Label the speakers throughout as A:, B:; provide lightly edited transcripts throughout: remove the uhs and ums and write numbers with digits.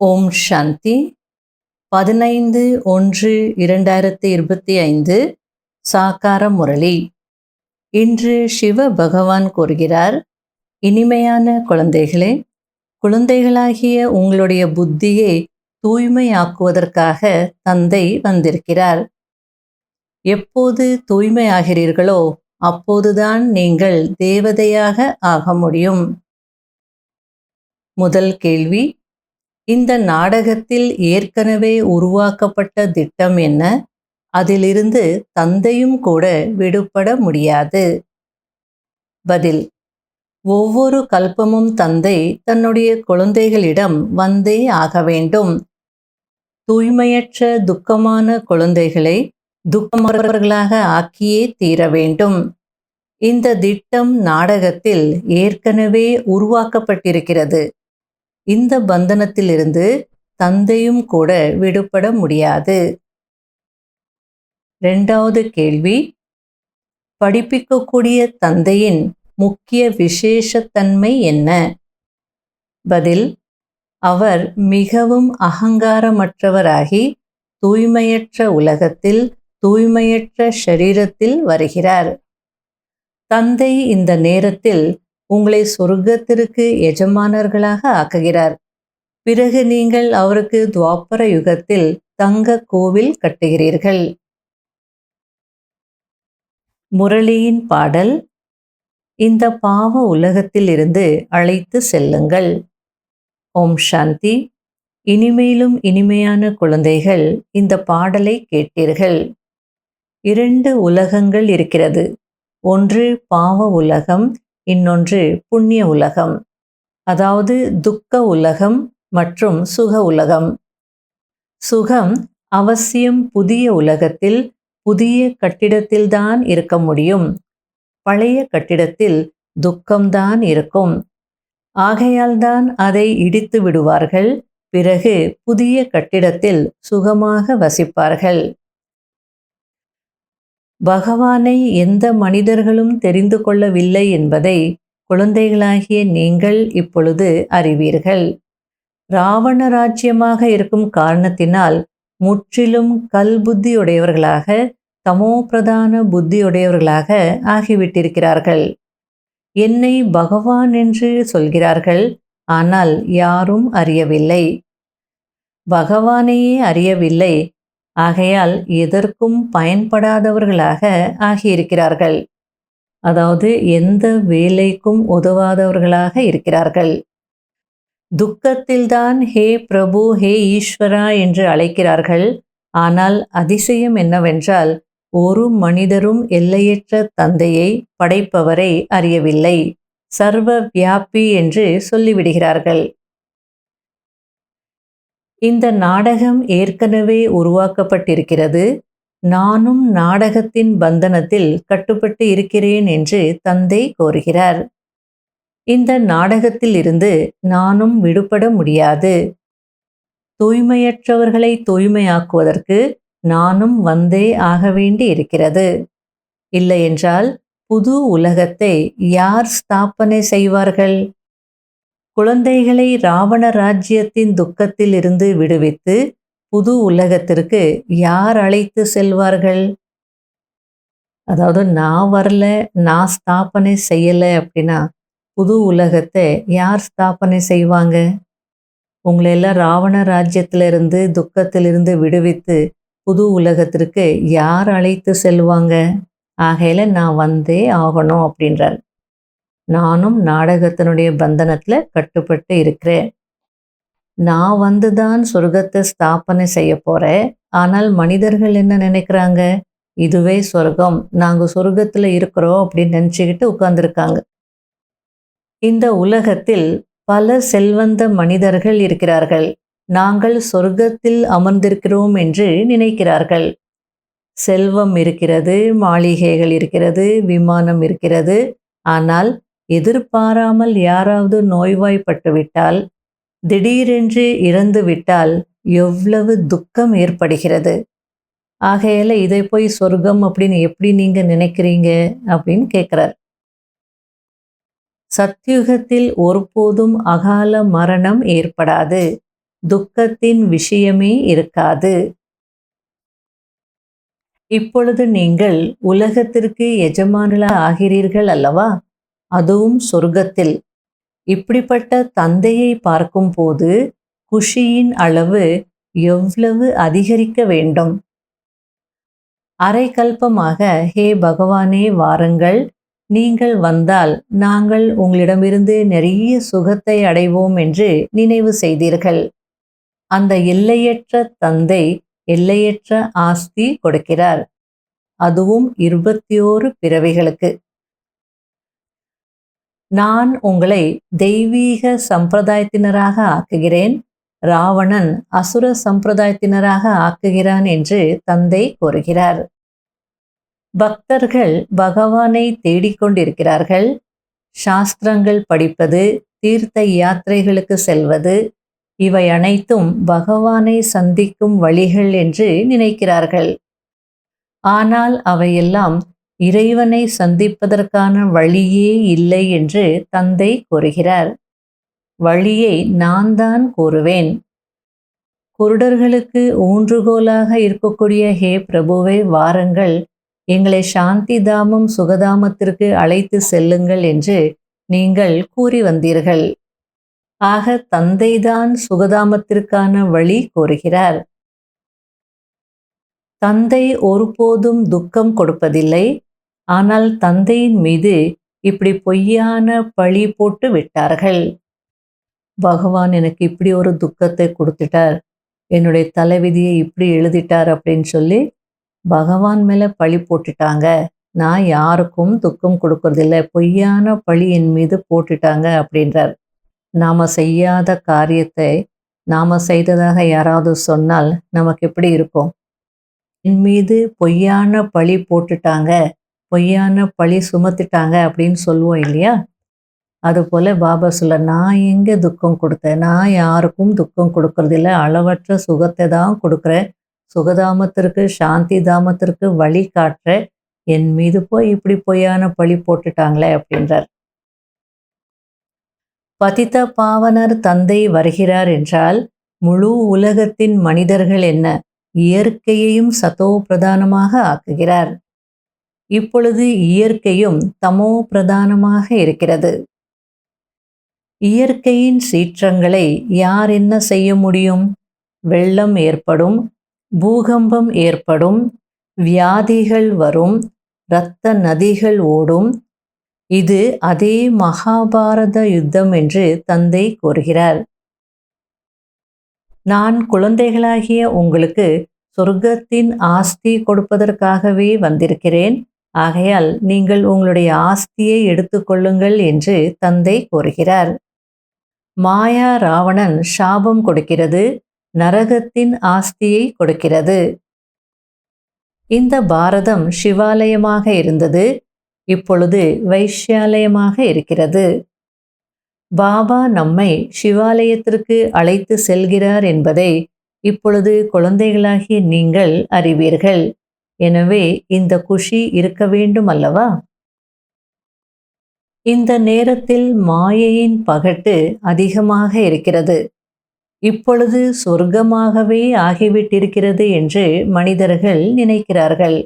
A: ஓம் சாந்தி 15-1-2025 சாக்கார முரளி. இன்று சிவ பகவான் கூறுகிறார், இனிமையான குழந்தைகளே, குழந்தைகளாகிய உங்களுடைய புத்தியை தூய்மையாக்குவதற்காக தந்தை வந்திருக்கிறார். எப்போது தூய்மையாகிறீர்களோ அப்போதுதான் நீங்கள் தேவதையாக ஆக முடியும். முதல் கேள்வி, இந்த நாடகத்தில் ஏற்கனவே உருவாக்கப்பட்ட திட்டம் என்ன? அதிலிருந்து தந்தையும் கூட விடுபட முடியாது. பதில், ஒவ்வொரு கல்பமும் தந்தை தன்னுடைய குழந்தைகளிடம் வந்தே ஆக வேண்டும். தூய்மையற்ற துக்கமான குழந்தைகளை துக்கமற்றவர்களாக ஆக்கியே தீர வேண்டும். இந்த திட்டம் நாடகத்தில் ஏற்கனவே உருவாக்கப்பட்டிருக்கிறது. இந்த பந்தனத்திலிருந்து தந்தையும் கூட விடுபட முடியாது. இரண்டாவது கேள்வி, படிப்பிக்கக்கூடிய தந்தையின் முக்கிய விசேஷத்தன்மை என்ன? பதில், அவர் மிகவும் அகங்காரமற்றவராகி தூய்மையற்ற உலகத்தில் தூய்மையற்ற ஷரீரத்தில் வருகிறார். தந்தை இந்த நேரத்தில் உங்களை சொர்க்கத்திற்கு எஜமானர்களாக ஆக்குகிறார். பிறகு நீங்கள் அவருக்கு துவாபர யுகத்தில் தங்க கோவில் கட்டுகிறீர்கள். முரளியின் பாடல், இந்த பாவ உலகத்தில் இருந்து அழைத்து செல்லுங்கள். ஓம் சாந்தி. இனிமேலும் இனிமையான குழந்தைகள், இந்த பாடலை கேட்டீர்கள். 2 உலகங்கள் இருக்கிறது. ஒன்று பாவ உலகம், இன்னொன்று புண்ணிய உலகம். அதாவது துக்க உலகம் மற்றும் சுக உலகம். சுகம் அவசியம் புதிய உலகத்தில் புதிய கட்டிடத்தில்தான் இருக்க முடியும். பழைய கட்டிடத்தில் துக்கம்தான் இருக்கும். ஆகையால்தான் அதை இடித்து விடுவார்கள். பிறகு புதிய கட்டிடத்தில் சுகமாக வசிப்பார்கள். பகவானை எந்த மனிதர்களும் தெரிந்து கொள்ளவில்லை என்பதை குழந்தைகளாகிய நீங்கள் இப்பொழுது அறிவீர்கள். ராவண ராஜ்யமாக இருக்கும் காரணத்தினால் முற்றிலும் கல் புத்தியுடையவர்களாக தமோ பிரதான புத்தியுடையவர்களாக ஆகிவிட்டிருக்கிறார்கள். என்னை பகவான் என்று சொல்கிறார்கள், ஆனால் யாரும் அறியவில்லை. பகவானையே அறியவில்லை. ஆகையால் எதற்கும் பயன்படாதவர்களாக ஆகியிருக்கிறார்கள். அதாவது எந்த வேலைக்கும் உதவாதவர்களாக இருக்கிறார்கள். துக்கத்தில்தான் ஹே பிரபு, ஹே ஈஸ்வரா என்று அழைக்கிறார்கள். ஆனால் அதிசயம் என்னவென்றால், ஒரு மனிதரும் எல்லையற்ற தந்தையை, படைப்பவரை அறியவில்லை. சர்வ வியாபி என்று சொல்லிவிடுகிறார்கள். இந்த நாடகம் ஏற்கனவே உருவாக்கப்பட்டிருக்கிறது. நானும் நாடகத்தின் பந்தனத்தில் கட்டுப்பட்டு இருக்கிறேன் என்று தந்தை கோருகிறார். இந்த நாடகத்தில் இருந்து நானும் விடுபட முடியாது. தூய்மையற்றவர்களை தூய்மையாக்குவதற்கு நானும் வந்தே ஆக வேண்டி இருக்கிறது. இல்லையென்றால் புது உலகத்தை யார் ஸ்தாபனை செய்வார்கள்? குழந்தைகளை ராவண ராஜ்யத்தின் துக்கத்தில் இருந்து விடுவித்து புது உலகத்திற்கு யார் அழைத்து செல்வார்கள்? அதாவது நான் வரல, நான் ஸ்தாபனை செய்யலை அப்படின்னா புது உலகத்தை யார் ஸ்தாபனை செய்வாங்க? உங்களெல்லாம் ராவண ராஜ்யத்திலிருந்து துக்கத்திலிருந்து விடுவித்து புது உலகத்திற்கு யார் அழைத்து செல்வாங்க? ஆகையில நான் வந்தே ஆகணும் அப்படின்றார். நானும் நாடகத்தினுடைய பந்தனத்தில் கட்டுப்பட்டு இருக்கிறேன். நான் வந்துதான் சொர்க்கத்தை ஸ்தாபனை செய்ய போகிறேன். ஆனால் மனிதர்கள் என்ன நினைக்கிறாங்க? இதுவே சொர்க்கம், நாங்கள் சொர்க்கத்தில் இருக்கிறோம் அப்படின்னு நினச்சிக்கிட்டு உட்கார்ந்துருக்காங்க. இந்த உலகத்தில் பல செல்வந்த மனிதர்கள் இருக்கிறார்கள். நாங்கள் சொர்க்கத்தில் அமர்ந்திருக்கிறோம் என்று நினைக்கிறார்கள். செல்வம் இருக்கிறது, மாளிகைகள் இருக்கிறது, விமானம் இருக்கிறது. ஆனால் எதிர்பாராமல் யாராவது நோய்வாய்ப்பட்டு விட்டால், திடீரென்று இறந்து விட்டால் எவ்வளவு துக்கம் ஏற்படுகிறது. ஆகையால இதை போய் சொர்க்கம் அப்படின்னு எப்படி நீங்க நினைக்கிறீங்க அப்படின்னு கேட்கிறார். சத்யுகத்தில் ஒருபோதும் அகால மரணம் ஏற்படாது. துக்கத்தின் விஷயமே இருக்காது. இப்பொழுது நீங்கள் உலகத்திற்கு எஜமானர்களாக ஆகிறீர்கள் அல்லவா? அதுவும் சொர்க்கத்தில். இப்படிப்பட்ட தந்தையை பார்க்கும்போது குஷியின் அளவு எவ்வளவு அதிகரிக்க வேண்டும். அரைக்கல்பமாக ஹே பகவானே வாருங்கள், நீங்கள் வந்தால் நாங்கள் உங்களிடமிருந்து நிறைய சுகத்தை அடைவோம் என்று நினைவு செய்தீர்கள். அந்த எல்லையற்ற தந்தை எல்லையற்ற ஆஸ்தி கொடுக்கிறார், அதுவும் 21 பிறவிகளுக்கு. நான் உங்களை தெய்வீக சம்பிரதாயத்தினராக ஆக்குகிறேன், ராவணன் அசுர சம்பிரதாயத்தினராக ஆக்குகிறான் என்று தந்தை கூறுகிறார். பக்தர்கள் பகவானை தேடிக்கொண்டிருக்கிறார்கள். சாஸ்திரங்கள் படிப்பது, தீர்த்த யாத்திரைகளுக்கு செல்வது, இவை அனைத்தும் பகவானை சந்திக்கும் வழிகள் என்று நினைக்கிறார்கள். ஆனால் அவையெல்லாம் இறைவனை சந்திப்பதற்கான வழியே இல்லை என்று தந்தை கூறுகிறார். வழியை நான் தான் கூறுவேன். குருடர்களுக்கு ஊன்றுகோலாக இருக்கக்கூடிய ஹே பிரபுவே வாருங்கள், எங்களை சாந்தி தாமம் சுகதாமத்திற்கு அழைத்து செல்லுங்கள் என்று நீங்கள் கூறி வந்தீர்கள். ஆக தந்தைதான் சுகதாமத்திற்கான வழி கூறுகிறார். தந்தை ஒருபோதும் துக்கம் கொடுப்பதில்லை. ஆனால் தந்தையின் மீது இப்படி பொய்யான பழி போட்டு விட்டார்கள். பகவான் எனக்கு இப்படி ஒரு துக்கத்தை கொடுத்துட்டார், என்னுடைய தலைவிதியை இப்படி எழுதிட்டார் அப்படின்னு சொல்லி பகவான் மேலே பழி போட்டுட்டாங்க. நான் யாருக்கும் துக்கம் கொடுக்கறதில்லை, பொய்யான பழி என் மீது போட்டுட்டாங்க அப்படின்றார். நாம் செய்யாத காரியத்தை நாம் செய்ததாக யாராவது சொன்னால் நமக்கு எப்படி இருக்கும்? என் மீது பொய்யான பழி போட்டுட்டாங்க, பொய்யான பழி சுமத்திட்டாங்க அப்படின்னு சொல்லுவோம் இல்லையா? அதுபோல் பாபா சொல்ல, நான் எங்கே துக்கம் கொடுத்தேன்? நான் யாருக்கும் துக்கம் கொடுக்கறதில்ல, அளவற்ற சுகத்தை தான் கொடுக்குறேன். சுகதாமத்திற்கு சாந்தி தாமத்திற்கு வழி காட்டுற என் மீது போய் இப்படி பொய்யான பழி போட்டுட்டாங்களே அப்படின்றார். பதித பாவனர் தந்தை வருகிறார் என்றால் முழு உலகத்தின் மனிதர்கள் என்ன, இயற்கையையும் சதோ பிரதானமாக ஆக்குகிறார். இப்பொழுது இயற்கையும் தமோ பிரதானமாக இருக்கிறது. இயற்கையின் சீற்றங்களை யார் என்ன செய்ய முடியும்? வெள்ளம் ஏற்படும், பூகம்பம் ஏற்படும், வியாதிகள் வரும், இரத்த நதிகள் ஓடும். இது அதே மகாபாரத யுத்தம் என்று தந்தை கூறுகிறார். நான் குழந்தைகளாகிய உங்களுக்கு சொர்க்கத்தின் ஆஸ்தி கொடுப்பதற்காகவே வந்திருக்கிறேன். ஆகையால் நீங்கள் உங்களுடைய ஆஸ்தியை எடுத்துக்கொள்ளுங்கள் என்று தந்தை கூறுகிறார். மாயா ராவணன் சாபம் கொடுக்கிறது, நரகத்தின் ஆஸ்தியை கொடுக்கிறது. இந்த பாரதம் சிவாலயமாக இருந்தது, இப்பொழுது வைஷ்யாலயமாக இருக்கிறது. பாபா நம்மை சிவாலயத்திற்கு அழைத்து செல்கிறார் என்பதை இப்பொழுது குழந்தைகளாகிய நீங்கள் அறிவீர்கள். எனவே இந்த குஷி இருக்க வேண்டும் அல்லவா? இந்த நேரத்தில் மாயையின் பகட்டு அதிகமாக இருக்கிறது. இப்பொழுது சொர்க்கமாகவே ஆகிவிட்டிருக்கிறது என்று மனிதர்கள் நினைக்கிறார்கள்.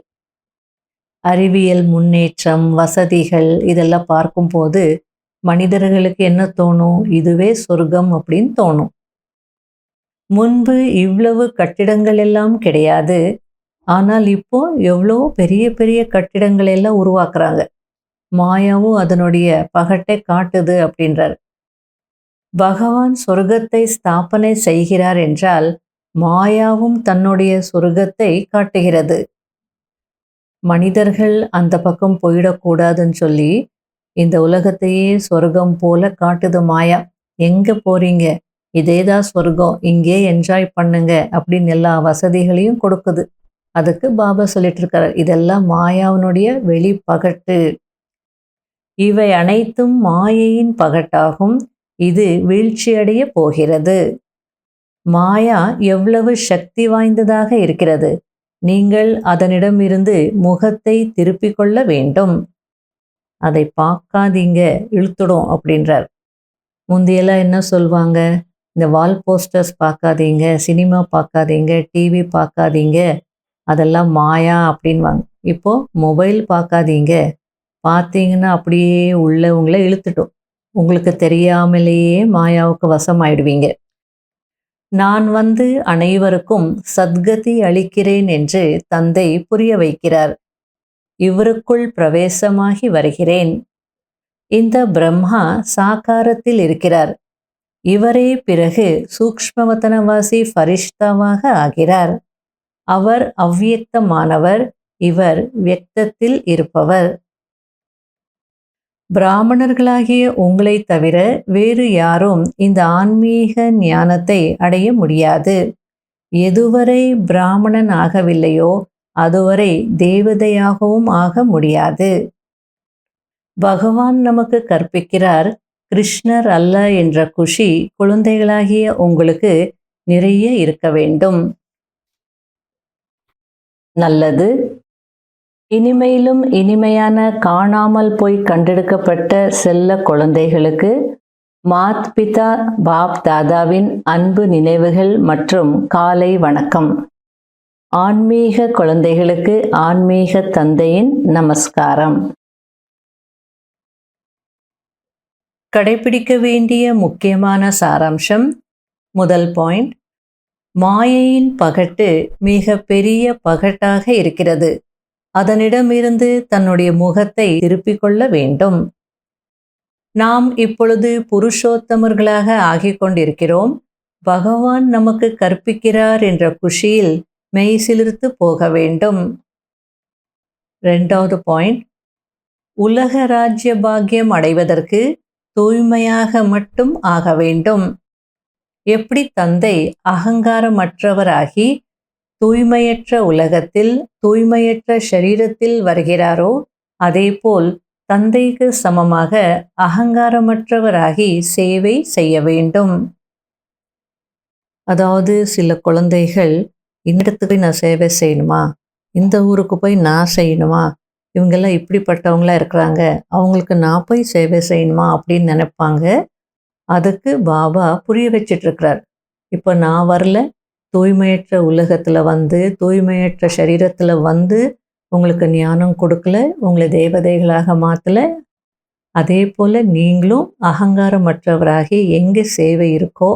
A: அறிவியல் முன்னேற்றம், வசதிகள் இதெல்லாம் பார்க்கும்போது மனிதர்களுக்கு என்ன தோணும்? இதுவே சொர்க்கம் அப்படின்னு தோணும். முன்பு இவ்வளவு கட்டிடங்கள் எல்லாம் கிடையாது. ஆனால் இப்போ எவ்வளோ பெரிய பெரிய கட்டிடங்கள் எல்லாம் உருவாக்குறாங்க. மாயாவும் அதனுடைய பகட்டை காட்டுது அப்படின்றார். பகவான் சொர்க்கத்தை ஸ்தாபனை செய்கிறார் என்றால் மாயாவும் தன்னுடைய சொர்க்கத்தை காட்டுகிறது. மனிதர்கள் அந்த பக்கம் போயிடக்கூடாதுன்னு சொல்லி இந்த உலகத்தையே சொர்க்கம் போல காட்டுது மாயா. எங்கே போறீங்க? இதேதான் சொர்க்கம், இங்கே என்ஜாய் பண்ணுங்க அப்படின்னு எல்லா வசதிகளையும் கொடுக்குது. அதுக்கு பாபா சொல்லிட்டு இருக்காரு, இதெல்லாம் மாயாவினுடைய வெளிப்பகட்டு. இவை அனைத்தும் மாயையின் பகட்டாகும். இது வீழ்ச்சியடைய போகிறது. மாயா எவ்வளவு சக்தி வாய்ந்ததாக இருக்கிறது. நீங்கள் அதனிடமிருந்து முகத்தை திருப்பிக் கொள்ள வேண்டும். அதை பார்க்காதீங்க, இழுத்துடும் அப்படின்றார். முந்தையெல்லாம் என்ன சொல்வாங்க? இந்த வால் போஸ்டர்ஸ் பார்க்காதீங்க, சினிமா பார்க்காதீங்க, டிவி பார்க்காதீங்க, அதெல்லாம் மாயா அப்படின்வாங்க. இப்போ மொபைல் பார்க்காதீங்க, பார்த்தீங்கன்னா அப்படியே உள்ள உங்களை இழுத்துட்டோம். உங்களுக்கு தெரியாமலேயே மாயாவுக்கு வசமாயிடுவீங்க. நான் வந்து அனைவருக்கும் சத்கதி அளிக்கிறேன் என்று தந்தை புரிய வைக்கிறார். இவருக்குள் பிரவேசமாகி வருகிறேன். இந்த பிரம்மா சாகாரத்தில் இருக்கிறார். இவரே பிறகு சூக்ஷ்மவதனவாசி ஃபரிஷ்தாவாக ஆகிறார். அவர் அவ்வியக்தமானவர், இவர் வியக்தத்தில் இருப்பவர். பிராமணர்களாகிய உங்களை தவிர வேறு யாரும் இந்த ஆன்மீக ஞானத்தை அடைய முடியாது. எதுவரை பிராமணன் ஆகவில்லையோ அதுவரை தேவதையாகவும் ஆக முடியாது. பகவான் நமக்கு கற்பிக்கிறார், கிருஷ்ணர் அல்ல என்ற குஷி குழந்தைகளாகிய உங்களுக்கு நிறைய இருக்க வேண்டும். நல்லது. இனிமையிலும் இனிமையான காணாமல் போய் கண்டெடுக்கப்பட்ட செல்ல குழந்தைகளுக்கு மாத் பிதா பாப் தாதாவின் அன்பு நினைவுகள் மற்றும் காலை வணக்கம். ஆன்மீக குழந்தைகளுக்கு ஆன்மீக தந்தையின் நமஸ்காரம். கடைபிடிக்க வேண்டிய முக்கியமான சாராம்சம். முதல் பாயிண்ட், மாயையின் பகட்டு மிக பெரிய பகட்டாக இருக்கிறது. அதனிடமிருந்து தன்னுடைய முகத்தை திருப்பிக் கொள்ள வேண்டும். நாம் இப்பொழுது புருஷோத்தமர்களாக ஆகிக் கொண்டிருக்கிறோம். பகவான் நமக்கு கற்பிக்கிறார் என்ற குஷியில் மெய் சிலிர்த்து போக வேண்டும். இரண்டாவது பாயிண்ட், உலக ராஜ்ய பாக்கியம் அடைவதற்கு தூய்மையாக மட்டும் ஆக வேண்டும். எப்படி தந்தை அகங்காரமற்றவராகி தூய்மையற்ற உலகத்தில் தூய்மையற்ற ஷரீரத்தில் வருகிறாரோ, அதேபோல் தந்தைக்கு சமமாக அகங்காரமற்றவராகி சேவை செய்ய வேண்டும். அதாவது சில குழந்தைகள், இந்த இடத்துக்கு போய் நான் சேவை செய்யணுமா, இந்த ஊருக்கு போய் நான் செய்யணுமா, இவங்கெல்லாம் இப்படிப்பட்டவங்களா இருக்கிறாங்க, அவங்களுக்கு நான் போய் சேவை செய்யணுமா அப்படின்னு நினைப்பாங்க. அதுக்கு பாபா புரிய வச்சிட்ருக்கிறார். இப்போ நான் வரல, தூய்மையற்ற உலகத்தில் வந்து தூய்மையற்ற சரீரத்தில் வந்து உங்களுக்கு ஞானம் கொடுக்கல, உங்களை தேவதைகளாக மாற்றலை. அதே போல் நீங்களும் அகங்காரமற்றவராகி எங்கே சேவை இருக்கோ,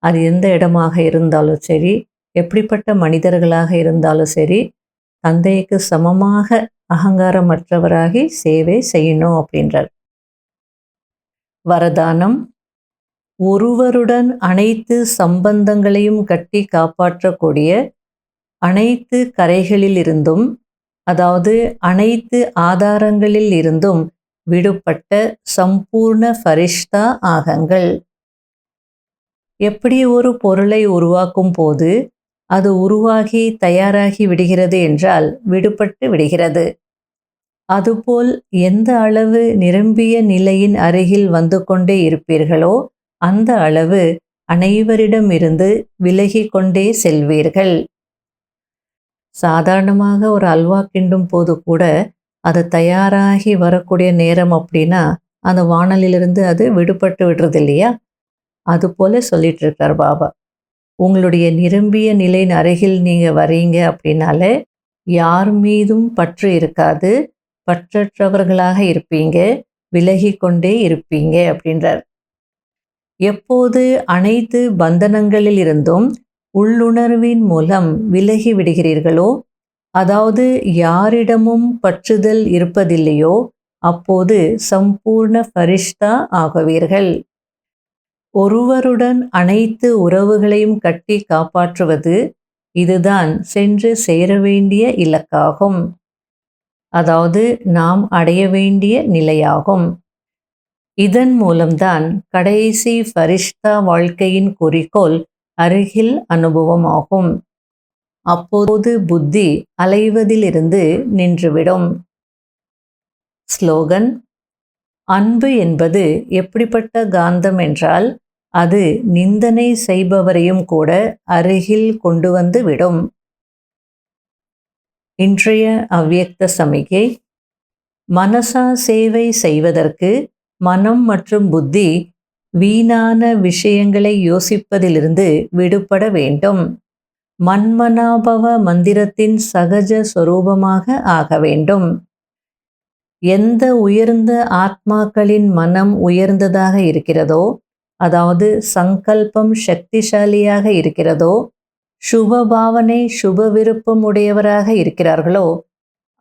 A: அது எந்த இடமாக இருந்தாலும் சரி, எப்படிப்பட்ட மனிதர்களாக இருந்தாலும் சரி, தந்தைக்கு சமமாக அகங்காரமற்றவராகி சேவை செய்யணும் அப்படின்றார். வரதானம். ஒருவருடன் அனைத்து சம்பந்தங்களையும் கட்டி காப்பாற்றக்கூடிய அனைத்து கரைகளில் இருந்தும், அதாவது அனைத்து ஆதாரங்களில் இருந்தும் விடுபட்ட சம்பூர்ண ஃபரிஷ்தா ஆகங்கள். எப்படி ஒரு பொருளை உருவாக்கும் போது அது உருவாகி தயாராகி விடுகிறது என்றால் விடுபட்டு விடுகிறது, அதுபோல் எந்த அளவு நிரம்பிய நிலையின் அருகில் வந்து கொண்டே இருப்பீர்களோ அந்த அளவு அனைவரிடமிருந்து விலகி கொண்டே செல்வீர்கள். சாதாரணமாக ஒரு அல்வா கிண்டும் போது கூட அது தயாராகி வரக்கூடிய நேரம் அப்படின்னா அந்த வாணலிலிருந்து அது விடுபட்டு விடுறது இல்லையா? அதுபோல சொல்லிட்டு இருக்கார் பாபா. உங்களுடைய நிரம்பிய நிலையின் அருகில் நீங்கள் வரீங்க அப்படின்னாலே யார் மீதும் பற்று இருக்காது, பற்றற்றவர்களாக இருப்பீங்க, விலகி கொண்டே இருப்பீங்க அப்படின்றார். எப்போது அனைத்து பந்தனங்களில் இருந்தும் உள்ளுணர்வின் மூலம் விலகி விடுகிறீர்களோ, அதாவது யாரிடமும் பற்றுதல் இருப்பதில்லையோ, அப்போது சம்பூர்ண ஃபரிஷ்தா ஆகுவீர்கள். ஒருவருடன் அனைத்து உறவுகளையும் கட்டி காப்பாற்றுவது இதுதான் சென்று சேர வேண்டிய இலக்காகும், அதாவது நாம் அடைய வேண்டிய நிலையாகும். இதன் மூலம்தான் கடைசி ஃபரிஷ்தா வாழ்க்கையின் குறிக்கோள் அருகில் அனுபவமாகும். அப்போது புத்தி அலைவதிலிருந்து நின்றுவிடும். ஸ்லோகன். அன்பு என்பது எப்படிப்பட்ட காந்தம் என்றால் அது நிந்தனை செய்பவரையும் கூட அருகில் கொண்டு வந்து விடும். இன்றைய அவ்வியக்த சமிகை. மனசா சேவை செய்வதற்கு மனம் மற்றும் புத்தி வீணான விஷயங்களை யோசிப்பதிலிருந்து விடுபட வேண்டும். மன்மனாபவ மந்திரத்தின் சகஜ சொரூபமாக ஆக வேண்டும். எந்த உயர்ந்த ஆத்மாக்களின் மனம் உயர்ந்ததாக இருக்கிறதோ, அதாவது சங்கல்பம் சக்திசாலியாக இருக்கிறதோ, சுப பாவனை சுப விருப்பம் உடையவராக இருக்கிறார்களோ,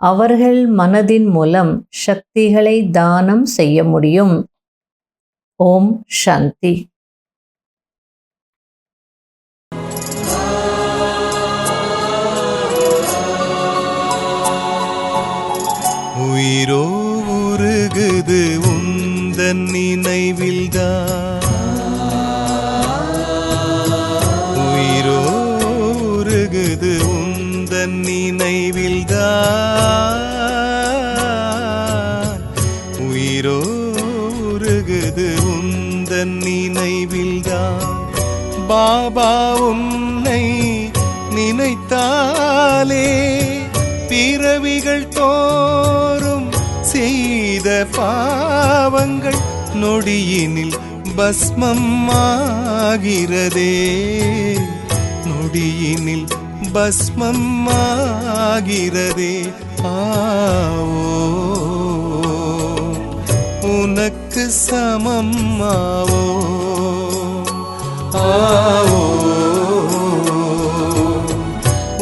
A: அவர்கள் மனதின் மூலம் சக்திகளை தானம் செய்ய முடியும். ஓம் சாந்தி.
B: உயிரோ உருகுது உந்தன் நினைவில்தான், உயிரோ உருகுது உந்தன் நினைவில்தான், உயிரோ உருகுது உந்தன் நினைவில்தான். பாபா உன்னை நினைத்தாலே பிறவிகள் தோறும் செய்த பாவங்கள் நொடியினில் பஸ்மம் ஆகிறதே, நொடியினில் பஸ்மம் ஆகிறதே. ஆவோ உனக்கு சமம் ஆவோ, ஆவோ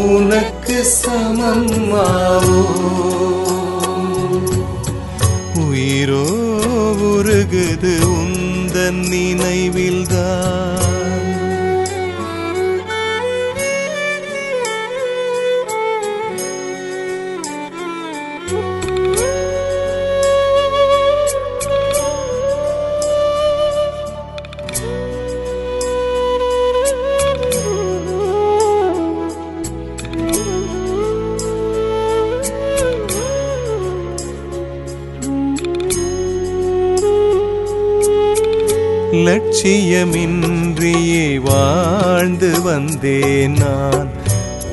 B: உனக்கு சமமாவோ. உயிரோ உருகுது உந்தன் நினைவில்தான். லட்சியமின்றியே வாழ்ந்து வந்தேன் நான்,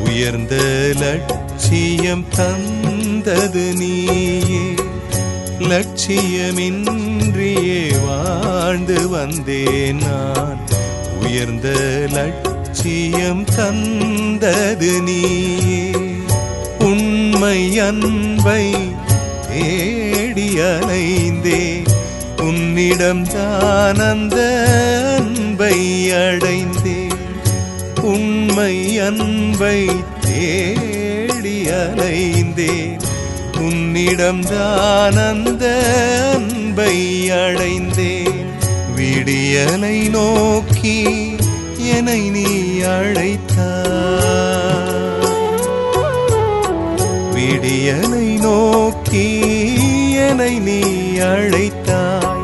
B: உயர்ந்த லட்சியம் தந்தது நீயே. லட்சியமின்றியே வாழ்ந்து வந்தேன் நான், உயர்ந்த லட்சியம் தந்தது நீயே. உண்மை அன்பை தேடி அலைந்தேன், உன்னிடம் தான் அந்த அன்பை அடைந்தேன். உண்மை அன்பை தேடி அலைந்தேன், உன்னிடம் தான் அந்த அன்பை அடைந்தேன். விடியலை நோக்கி என்னை நீ அழைத்தாய், விடியலை நோக்கி என்னை நீ அழைத்தாய்.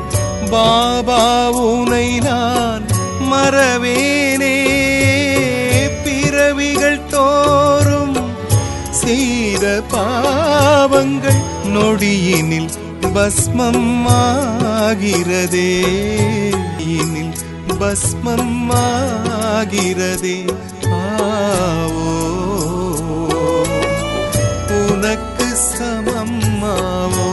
B: பாபா உனை நான் மறவேனே, பிறவிகள் தோறும் செய்த பாவங்கள் நொடியினில் பஸ்மம் ஆகிறதே, இனில் பஸ்மம் ஆகிறதே. ஆவோ உனக்கு சமம் ஆவோ,